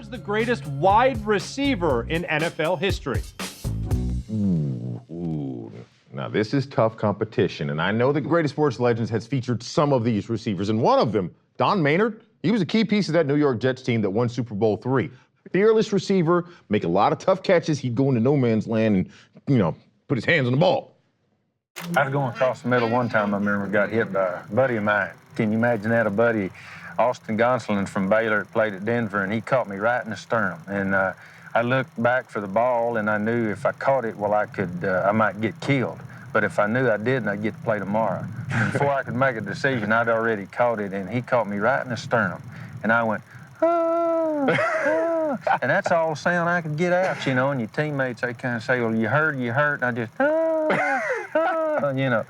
was the greatest wide receiver in NFL history? Ooh. Now, this is tough competition, and I know the Greatest Sports Legends has featured some of these receivers, and one of them, Don Maynard, he was a key piece of that New York Jets team that won Super Bowl III. Fearless receiver, make a lot of tough catches. He'd go into no man's land and, put his hands on the ball. I was going across the middle one time, I remember, got hit by a buddy of mine. Can you imagine that? A buddy, Austin Gonsolin from Baylor, played at Denver, and he caught me right in the sternum. And I looked back for the ball, and I knew if I caught it, well, I might get killed. But if I knew I didn't, I'd get to play tomorrow. And before I could make a decision, I'd already caught it, and he caught me right in the sternum. And I went, ah, ah. And that's all the sound I could get out, and your teammates, they kind of say, well, you hurt, and I just, ah, ah,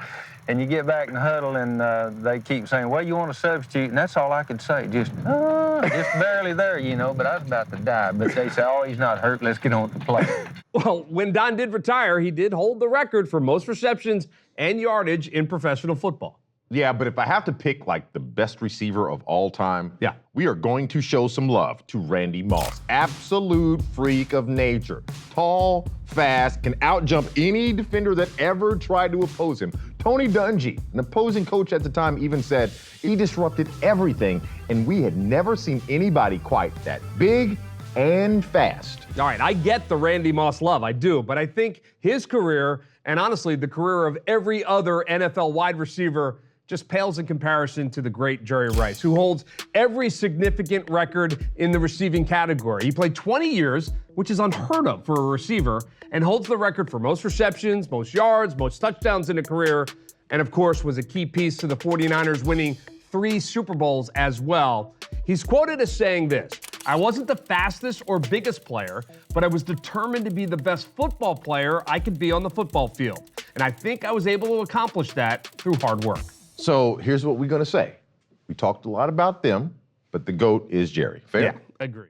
And you get back in the huddle, and they keep saying, well, you want to substitute? And that's all I could say, just barely there, but I was about to die. But they say, oh, he's not hurt, let's get on with the play. Well, when Don did retire, he did hold the record for most receptions and yardage in professional football. Yeah, but if I have to pick, the best receiver of all time, yeah, we are going to show some love to Randy Moss. Absolute freak of nature. Tall, fast, can outjump any defender that ever tried to oppose him. Tony Dungy, an opposing coach at the time, even said he disrupted everything, and we had never seen anybody quite that big and fast. All right, I get the Randy Moss love, I do, but I think his career, and honestly the career of every other NFL wide receiver, just pales in comparison to the great Jerry Rice, who holds every significant record in the receiving category. He played 20 years, which is unheard of for a receiver, and holds the record for most receptions, most yards, most touchdowns in a career, and of course was a key piece to the 49ers winning 3 Super Bowls as well. He's quoted as saying this: I wasn't the fastest or biggest player, but I was determined to be the best football player I could be on the football field. And I think I was able to accomplish that through hard work. So here's what we're going to say. We talked a lot about them, but the GOAT is Jerry. Fair? Yeah, agree.